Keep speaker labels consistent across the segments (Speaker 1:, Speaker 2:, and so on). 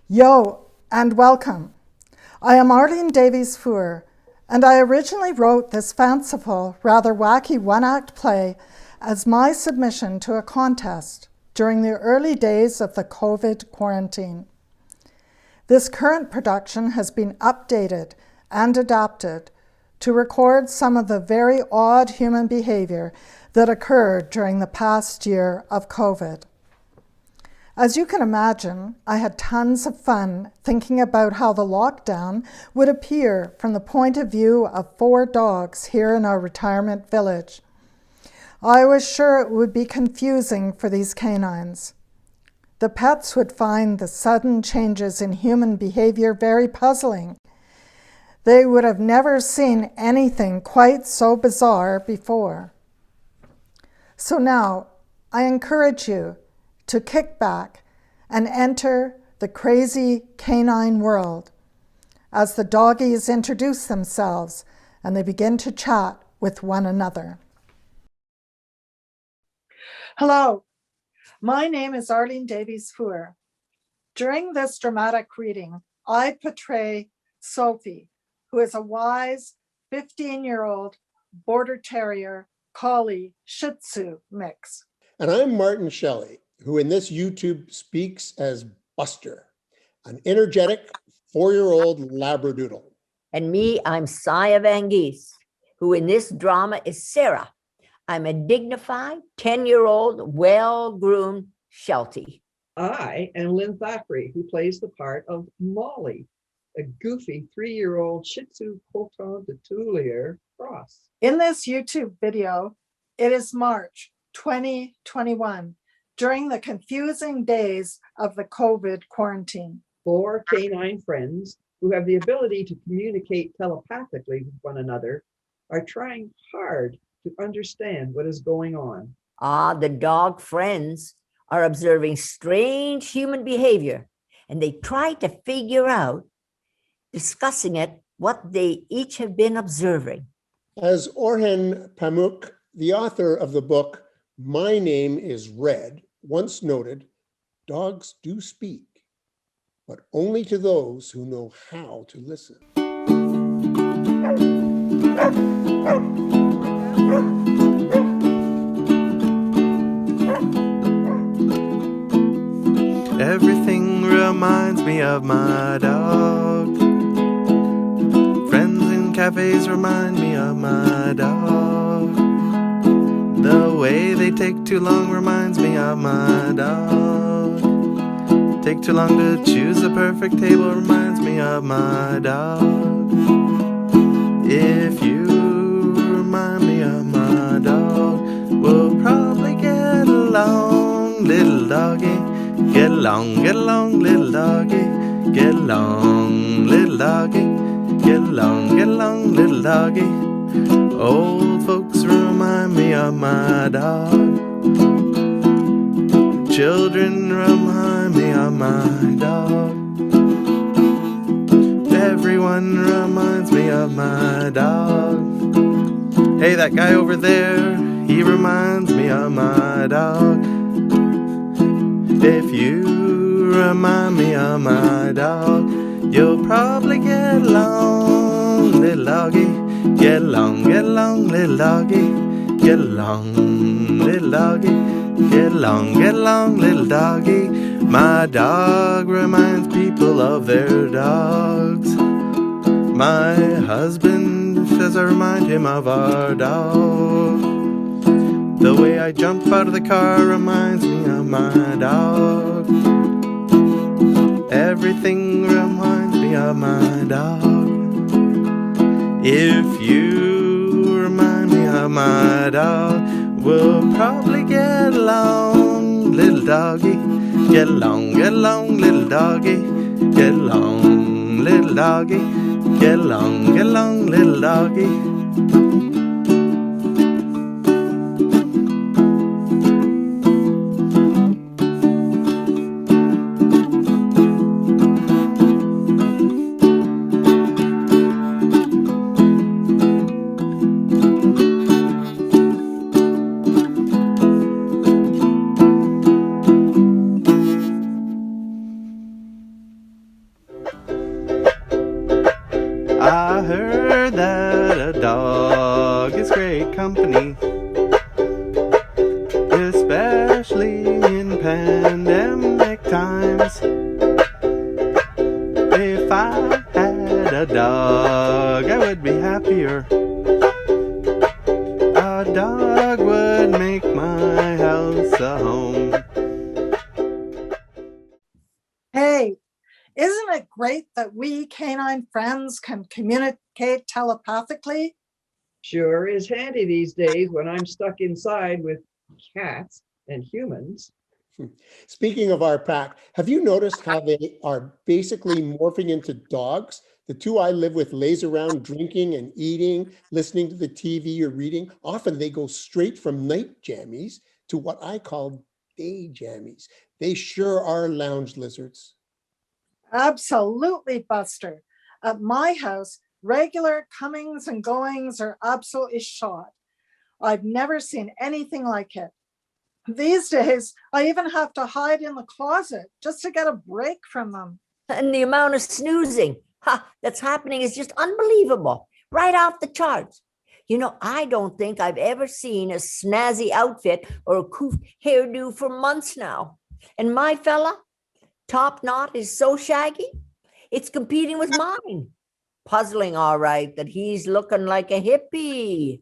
Speaker 1: Yo, and welcome. I am Arlene Davies-Fuhr, and I originally wrote this fanciful, rather wacky one-act play as my submission to a contest during the early days of the COVID quarantine. This current production has been updated and adapted to record some of the very odd human behavior that occurred during the past year of COVID. As you can imagine, I had tons of fun thinking about how the lockdown would appear from the point of view of 4 dogs here in our retirement village. I was sure it would be confusing for these canines. The pets would find the sudden changes in human behavior very puzzling. They would have never seen anything quite so bizarre before. So now, I encourage you to kick back and enter the crazy canine world as the doggies introduce themselves and they begin to chat with one another. Hello, my name is Arlene Davies-Fuhr. During this dramatic reading, I portray Sophie, who is a wise 15-year-old Border Terrier Collie Shih Tzu mix.
Speaker 2: And I'm Martin Shelley, who in this YouTube speaks as Buster, an energetic 4-year-old Labradoodle.
Speaker 3: And me, I'm Saya Van Geese, who in this drama is Sarah. I'm a dignified 10-year-old, well-groomed Sheltie.
Speaker 4: I am Lynn Thackeray, who plays the part of Molly, a goofy 3-year-old Shih Tzu Coton de Tulier cross.
Speaker 1: In this YouTube video, it is March 2021, during the confusing days of the COVID quarantine.
Speaker 4: 4 canine friends who have the ability to communicate telepathically with one another are trying hard to understand what is going on.
Speaker 3: The dog friends are observing strange human behavior, and they try to figure out, discussing it, what they each have been observing.
Speaker 2: As Orhan Pamuk, the author of the book My Name is Red, once noted, dogs do speak, but only to those who know how to listen.
Speaker 5: Everything reminds me of my dog. Friends in cafes remind me of my dog. The way they take too long reminds me of my dog. Take too long to choose the perfect table reminds me of my dog. If you remind me of my dog, we'll probably get along, little doggy. Get along, little doggy. Get along, little doggy. Get along, little doggy. Old folks remind me of my dog. Children remind me of my dog. Everyone reminds me of my dog. Hey, that guy over there, he reminds me of my dog. If you remind me of my dog, you'll probably get along, little doggy. Get along, little doggy. Get along, little doggy. Get along, little doggy. My dog reminds people of their dogs. My husband says I remind him of our dog. The way I jump out of the car reminds me of my dog. Everything reminds me of my dog. If you remind me of my dog, we'll probably get along, little doggy. Get along, little doggy. Get along, little doggy. Get along, little doggy. especially in pandemic times. If I had a dog, I would be happier. A dog would make my house a home.
Speaker 1: Hey, isn't it great that we canine friends can communicate telepathically?
Speaker 4: Sure is handy these days when I'm stuck inside with cats and humans.
Speaker 2: Speaking of our pack, have you noticed how they are basically morphing into dogs? The two I live with laze around drinking and eating, listening to the TV or reading. Often they go straight from night jammies to what I call day jammies. They sure are lounge lizards.
Speaker 1: Absolutely, Buster. At my house, regular comings and goings are absolutely shot. I've never seen anything like it. These days, I even have to hide in the closet just to get a break from them.
Speaker 3: And the amount of snoozing that's happening is just unbelievable, right off the charts. You know, I don't think I've ever seen a snazzy outfit or a cool hairdo for months now. And my fella, top knot is so shaggy, it's competing with mine. Puzzling, all right, that he's looking like a hippie.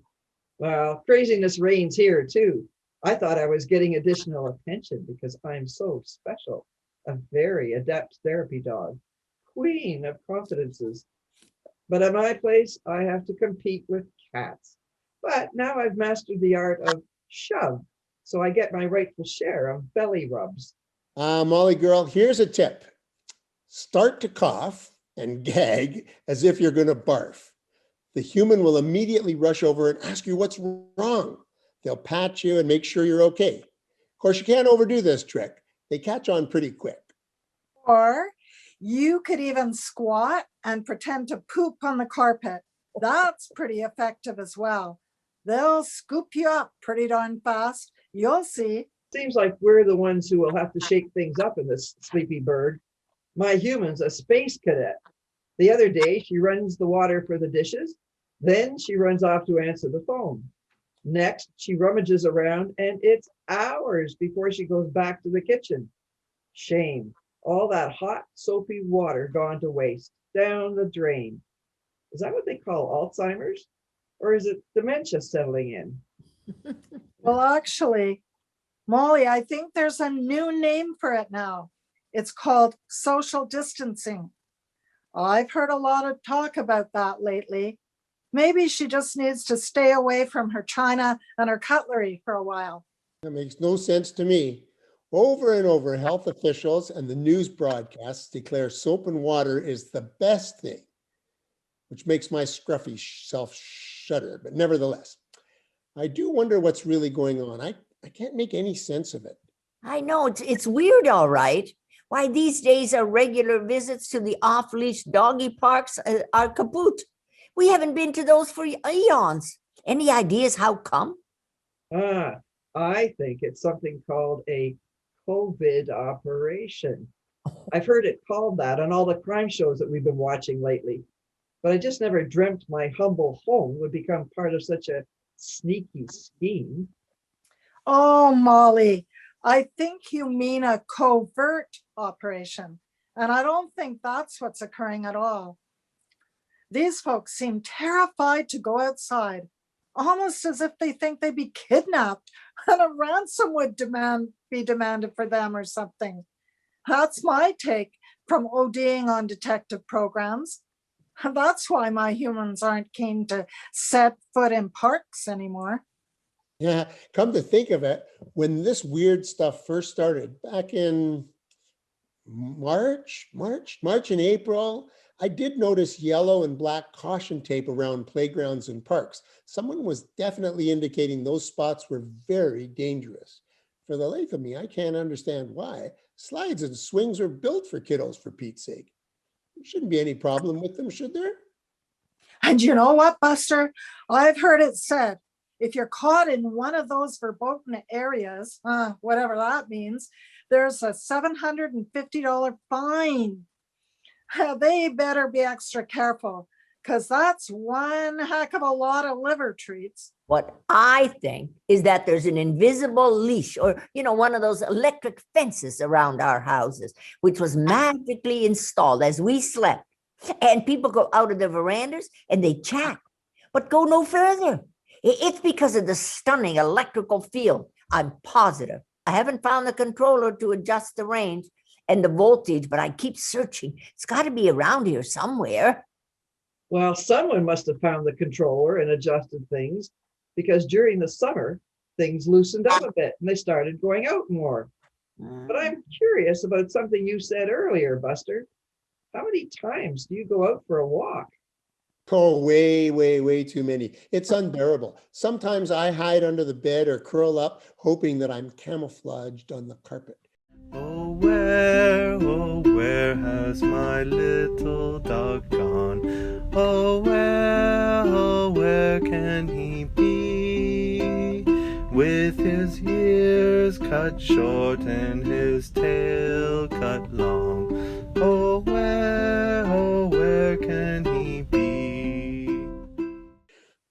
Speaker 4: Well, craziness reigns here too. I thought I was getting additional attention because I'm so special. A very adept therapy dog, queen of confidences. But at my place, I have to compete with cats. But now I've mastered the art of shove, so I get my rightful share of belly rubs.
Speaker 2: Molly girl, here's a tip. Start to cough and gag as if you're going to barf. The human will immediately rush over and ask you what's wrong. They'll pat you and make sure you're okay. Of course, you can't overdo this trick. They catch on pretty quick.
Speaker 1: Or you could even squat and pretend to poop on the carpet. That's pretty effective as well. They'll scoop you up pretty darn fast. You'll see.
Speaker 4: Seems like we're the ones who will have to shake things up in this sleepy bird. My human's a space cadet. The other day, she runs the water for the dishes. Then she runs off to answer the phone. Next, she rummages around, and it's hours before she goes back to the kitchen. Shame. All that hot, soapy water gone to waste, down the drain. Is that what they call Alzheimer's? Or is it dementia settling in?
Speaker 1: Well, actually, Molly, I think there's a new name for it now. It's called social distancing. I've heard a lot of talk about that lately. Maybe she just needs to stay away from her china and her cutlery for a while.
Speaker 2: That makes no sense to me. Over and over, health officials and the news broadcasts declare soap and water is the best thing, which makes my scruffy self shudder. But nevertheless, I do wonder what's really going on. I can't make any sense of it.
Speaker 3: I know, it's weird, all right. Why these days our regular visits to the off-leash doggy parks are kaput. We haven't been to those for eons. Any ideas how come?
Speaker 4: I think it's something called a COVID operation. I've heard it called that on all the crime shows that we've been watching lately, but I just never dreamt my humble home would become part of such a sneaky scheme.
Speaker 1: Oh, Molly, I think you mean a covert operation, and I don't think that's what's occurring at all. These folks seem terrified to go outside, almost as if they think they'd be kidnapped and a ransom would be demanded for them or something. That's my take from ODing on detective programs. That's why my humans aren't keen to set foot in parks anymore.
Speaker 2: Yeah, come to think of it, when this weird stuff first started back in March and April, I did notice yellow and black caution tape around playgrounds and parks. Someone was definitely indicating those spots were very dangerous. For the life of me, I can't understand why. Slides and swings are built for kiddos, for Pete's sake. There shouldn't be any problem with them, should there?
Speaker 1: And you know what, Buster? I've heard it said, if you're caught in one of those verboten areas, whatever that means, there's a $750 fine. They better be extra careful because that's one heck of a lot of liver treats.
Speaker 3: What I think is that there's an invisible leash or, one of those electric fences around our houses, which was magically installed as we slept. And people go out of their verandas and they chat, but go no further. It's because of the stunning electrical field. I'm positive. I haven't found the controller to adjust the range and the voltage, but I keep searching. It's got to be around here somewhere.
Speaker 4: Well, someone must have found the controller and adjusted things, because during the summer, things loosened up a bit and they started going out more. But I'm curious about something you said earlier, Buster. How many times do you go out for a walk?
Speaker 2: Oh, way, way, way too many. It's unbearable. Sometimes I hide under the bed or curl up, hoping that I'm camouflaged on the carpet.
Speaker 5: Oh, where has my little dog gone? Oh, where can he be? With his ears cut short and his tail cut long. Oh, where can he be?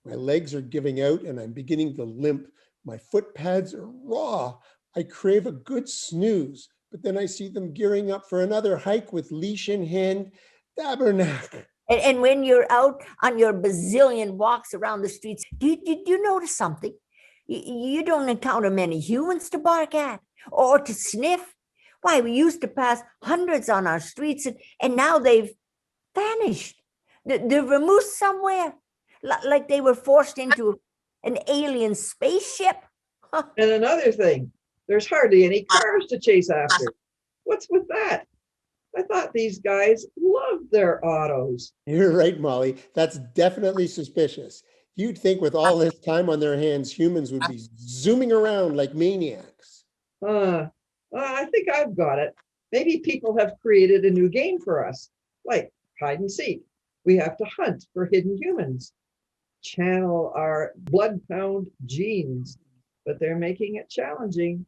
Speaker 2: My legs are giving out and I'm beginning to limp. My foot pads are raw. I crave a good snooze, but then I see them gearing up for another hike with leash in hand. Tabernacle.
Speaker 3: And when you're out on your bazillion walks around the streets, do you notice something? You don't encounter many humans to bark at or to sniff. Why, we used to pass hundreds on our streets, and now they've vanished. They're removed somewhere, like they were forced into an alien spaceship.
Speaker 4: And another thing, there's hardly any cars to chase after. What's with that? I thought these guys loved their autos.
Speaker 2: You're right, Molly. That's definitely suspicious. You'd think with all this time on their hands, humans would be zooming around like maniacs.
Speaker 4: I think I've got it. Maybe people have created a new game for us, like hide and seek. We have to hunt for hidden humans, channel our blood pound genes, but they're making it challenging,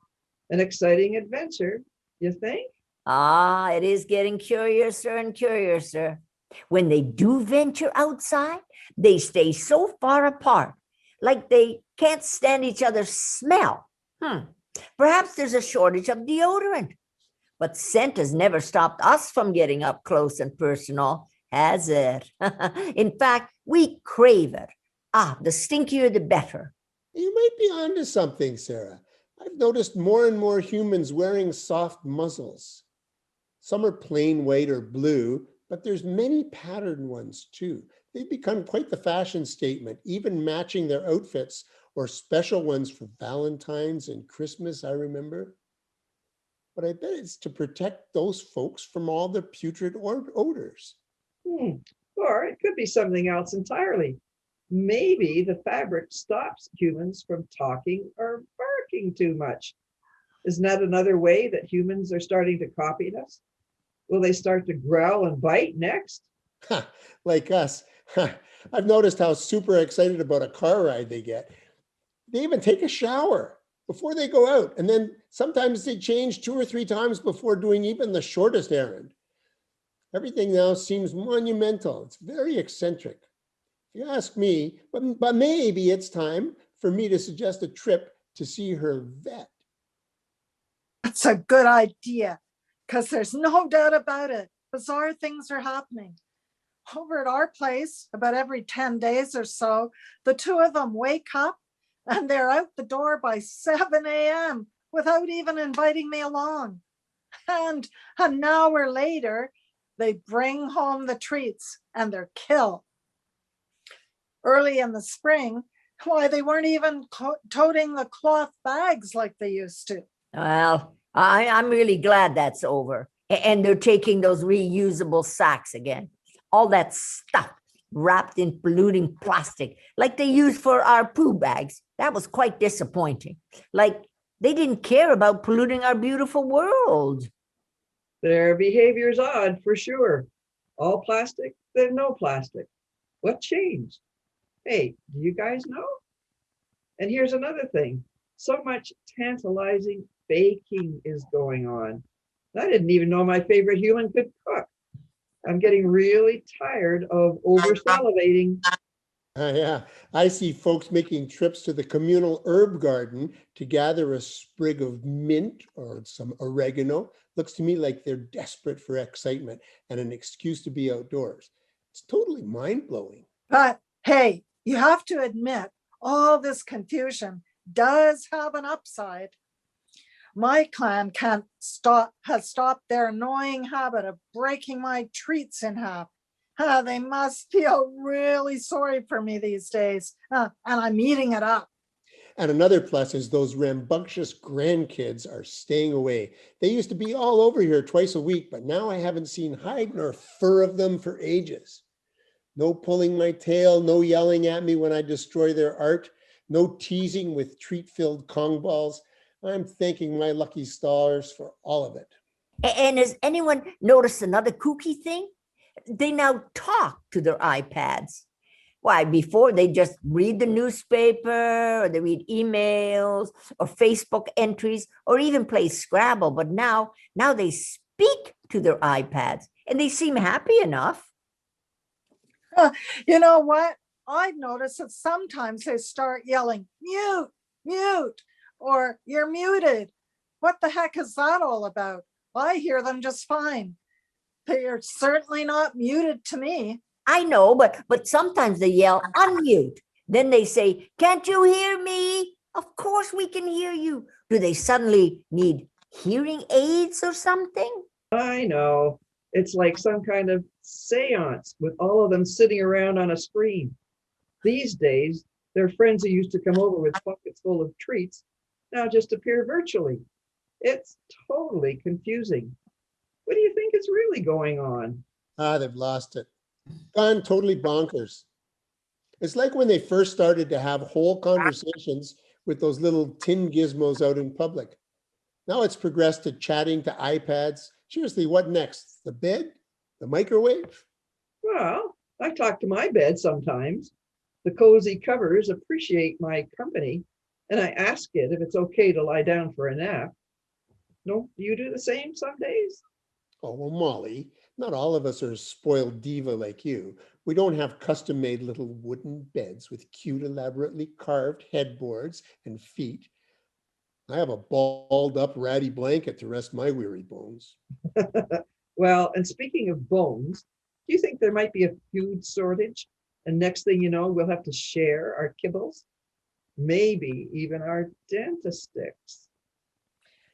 Speaker 4: an exciting adventure, you think?
Speaker 3: It is getting curiouser and curiouser. When they do venture outside, they stay so far apart, like they can't stand each other's smell. Perhaps there's a shortage of deodorant. But scent has never stopped us from getting up close and personal, has it? In fact, we crave it. The stinkier, the better.
Speaker 2: You might be onto something, Sarah. I've noticed more and more humans wearing soft muzzles. Some are plain white or blue, but there's many patterned ones too. They've become quite the fashion statement, even matching their outfits, or special ones for Valentine's and Christmas, I remember. But I bet it's to protect those folks from all the putrid odors.
Speaker 4: Or it could be something else entirely. Maybe the fabric stops humans from talking or barking too much. Isn't that another way that humans are starting to copy us? Will they start to growl and bite next?
Speaker 2: Like us. I've noticed how super excited about a car ride they get. They even take a shower before they go out. And then sometimes they change 2 or 3 times before doing even the shortest errand. Everything now seems monumental. It's very eccentric. If you ask me, but maybe it's time for me to suggest a trip to see her vet.
Speaker 1: That's a good idea, because there's no doubt about it. Bizarre things are happening. Over at our place, about every 10 days or so, the two of them wake up and they're out the door by 7 a.m. without even inviting me along. And an hour later, they bring home the treats and they're killed. Early in the spring, why, they weren't even toting the cloth bags like they used to.
Speaker 3: Well, I'm really glad that's over. And they're taking those reusable sacks again. All that stuff wrapped in polluting plastic, like they used for our poo bags. That was quite disappointing. Like they didn't care about polluting our beautiful world.
Speaker 4: Their behavior's odd for sure. All plastic, then no plastic. What changed? Hey, do you guys know? And here's another thing. So much tantalizing baking is going on. I didn't even know my favorite human could cook. I'm getting really tired of over salivating.
Speaker 2: Yeah, I see folks making trips to the communal herb garden to gather a sprig of mint or some oregano. Looks to me like they're desperate for excitement and an excuse to be outdoors. It's totally mind-blowing.
Speaker 1: But hey, you have to admit, all this confusion does have an upside. My clan has stopped their annoying habit of breaking my treats in half. They must feel really sorry for me these days, and I'm eating it up.
Speaker 2: And another plus is those rambunctious grandkids are staying away. They used to be all over here twice a week, but now I haven't seen hide nor fur of them for ages. No pulling my tail, no yelling at me when I destroy their art, no teasing with treat-filled Kong balls. I'm thanking my lucky stars for all of it.
Speaker 3: And has anyone noticed another kooky thing? They now talk to their iPads. Why, before they just read the newspaper or they read emails or Facebook entries or even play Scrabble, but now they speak to their iPads and they seem happy enough.
Speaker 1: You know what? I've noticed that sometimes they start yelling, mute, mute, or you're muted. What the heck is that all about? I hear them just fine. They are certainly not muted to me.
Speaker 3: I know, but sometimes they yell unmute. Then they say, can't you hear me? Of course we can hear you. Do they suddenly need hearing aids or something?
Speaker 4: I know. It's like some kind of seance with all of them sitting around on a screen. These days, their friends who used to come over with buckets full of treats now just appear virtually. It's totally confusing. What do you think is really going on?
Speaker 2: They've lost it. Gone totally bonkers. It's like when they first started to have whole conversations with those little tin gizmos out in public. Now it's progressed to chatting to iPads. Seriously, what next? The bed? The microwave?
Speaker 4: Well, I talk to my bed sometimes. The cozy covers appreciate my company, and I ask it if it's okay to lie down for a nap. Don't you do the same some days?
Speaker 2: Oh, well, Molly, not all of us are spoiled diva like you. We don't have custom-made little wooden beds with cute, elaborately carved headboards and feet. I have a balled up ratty blanket to rest my weary bones.
Speaker 4: Well, and speaking of bones, do you think there might be a food shortage? And next thing you know, we'll have to share our kibbles, maybe even our dentist sticks.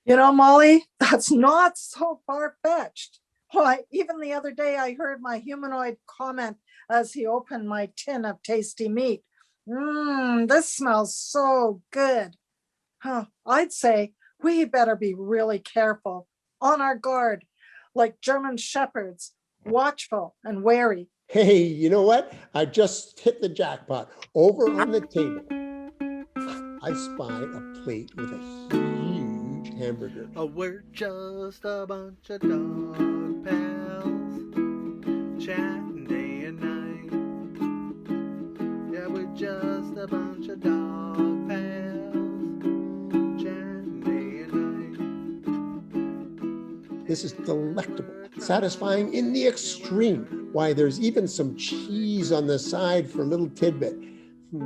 Speaker 1: You know, Molly, that's not so far-fetched. Why, even the other day, I heard my humanoid comment as he opened my tin of tasty meat. This smells so good. I'd say we better be really careful, on our guard, like German shepherds, watchful and wary.
Speaker 2: Hey, you know what? I just hit the jackpot. Over on the table, I spy a plate with a huge hamburger.
Speaker 5: Oh, we're just a bunch of dog pals, chatting day and night. Yeah, we're just a bunch of dog pals, chatting day and night.
Speaker 2: This is delectable, satisfying in the extreme. Why, there's even some cheese on the side for a little tidbit. I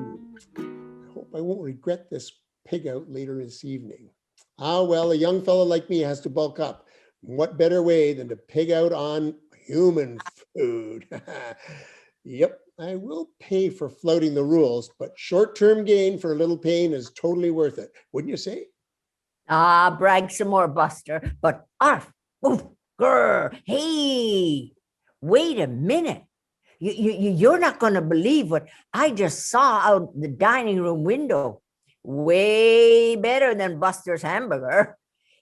Speaker 2: hope I won't regret this pig out later this evening. Ah, well, a young fellow like me has to bulk up. What better way than to pig out on human food? Yep, I will pay for flouting the rules, but short-term gain for a little pain is totally worth it. Wouldn't you say?
Speaker 3: Ah, brag some more, Buster. But arf, oof, grr, hey, wait a minute. You're not going to believe what I just saw out the dining room window. Way better than Buster's hamburger.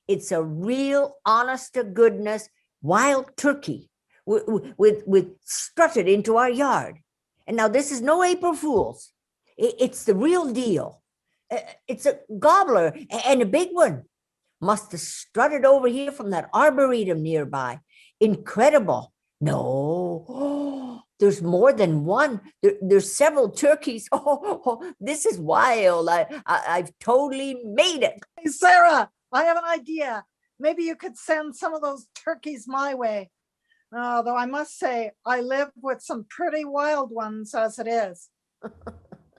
Speaker 3: It's a real honest to goodness wild turkey with strutted into our yard. And now this is no April Fool's. It's the real deal. It's a gobbler and a big one. Must have strutted over here from that arboretum nearby. Incredible. No, there's more than one. There's several turkeys. Oh, this is wild. I've totally made it.
Speaker 1: Hey, Sarah, I have an idea. Maybe you could send some of those turkeys my way. Although I must say, I live with some pretty wild ones as it is.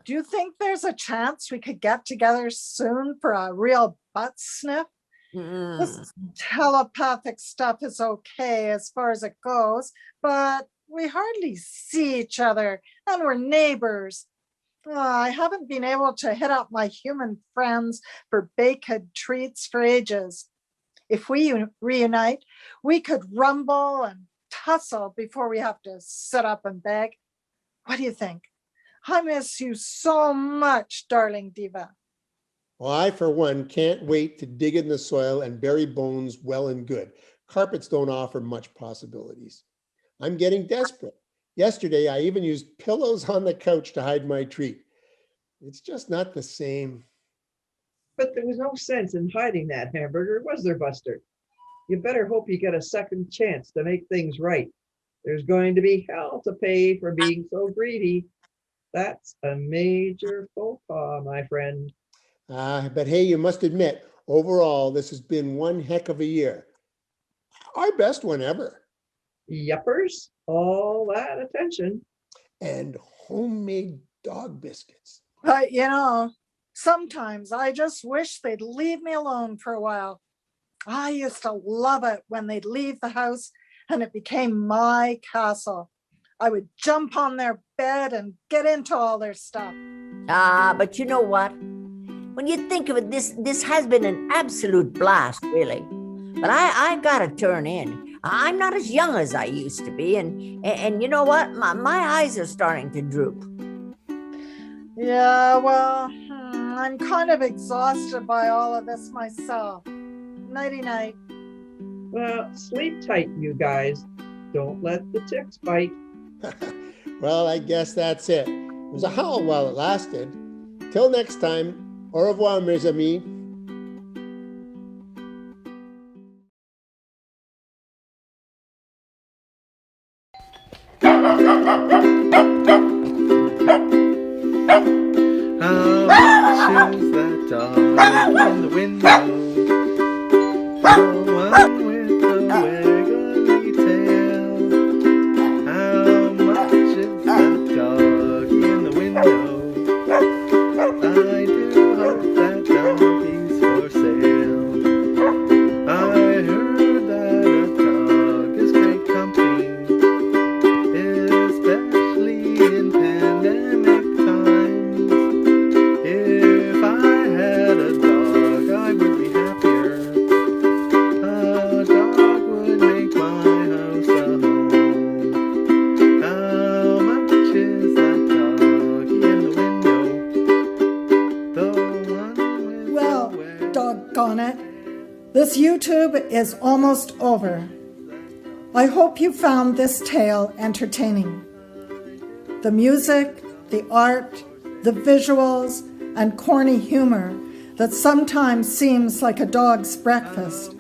Speaker 1: Do you think there's a chance we could get together soon for a real butt sniff? This telepathic stuff is okay as far as it goes, but we hardly see each other and we're neighbors. I haven't been able to hit up my human friends for baked treats for ages. If we reunite, we could rumble and tussle before we have to sit up and beg. What do you think? I miss you so much, darling diva.
Speaker 2: Well, I, for one, can't wait to dig in the soil and bury bones well and good. Carpets don't offer much possibilities. I'm getting desperate. Yesterday, I even used pillows on the couch to hide my treat. It's just not the same.
Speaker 4: But there was no sense in hiding that hamburger, was there, Buster? You better hope you get a second chance to make things right. There's going to be hell to pay for being so greedy. That's a major faux pas, my friend.
Speaker 2: But hey, you must admit, overall, this has been one heck of a year. Our best one ever.
Speaker 4: Yuppers, all that attention.
Speaker 2: And homemade dog biscuits.
Speaker 1: But sometimes I just wish they'd leave me alone for a while. I used to love it when they'd leave the house and it became my castle. I would jump on their bed and get into all their stuff.
Speaker 3: But you know what? When you think of it, this has been an absolute blast, really. But I gotta turn in. I'm not as young as I used to be, and you know what? My eyes are starting to droop.
Speaker 1: Yeah, well, I'm kind of exhausted by all of this myself. Nighty-night.
Speaker 4: Well, sleep tight, you guys. Don't let the ticks bite.
Speaker 2: Well, I guess that's it. It was a howl while it lasted. Till next time, au revoir, mes amis.
Speaker 5: How much is that dog in the window? The one with the wiggly tail. How much is that dog in the window? I do hope that doggy's for sale. I heard that a dog is great company, especially in pandemic times. If I had a dog, I would be happier. A dog would make my house a home. How much is that doggy in the window? The one with
Speaker 1: Well,
Speaker 5: the way.
Speaker 1: doggone it. This YouTube is almost over. I hope you found this tale entertaining. The music, the art, the visuals, and corny humor that sometimes seems like a dog's breakfast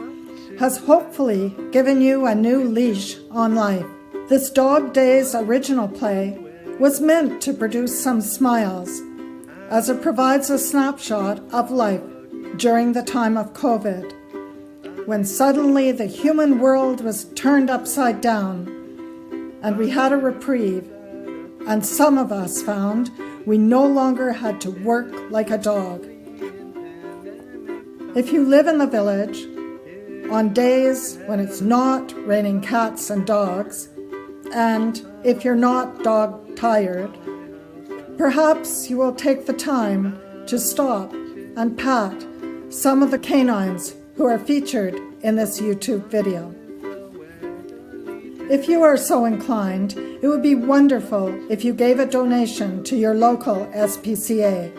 Speaker 1: has hopefully given you a new leash on life. This Dog Daze original play was meant to produce some smiles, as it provides a snapshot of life during the time of COVID, when suddenly the human world was turned upside down and we had a reprieve, and some of us found we no longer had to work like a dog. If you live in the village, on days when it's not raining cats and dogs, and if you're not dog tired, perhaps you will take the time to stop and pat some of the canines who are featured in this YouTube video. If you are so inclined, it would be wonderful if you gave a donation to your local SPCA.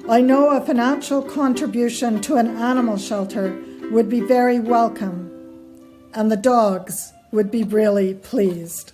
Speaker 1: I know a financial contribution to an animal shelter would be very welcome, and the dogs would be really pleased.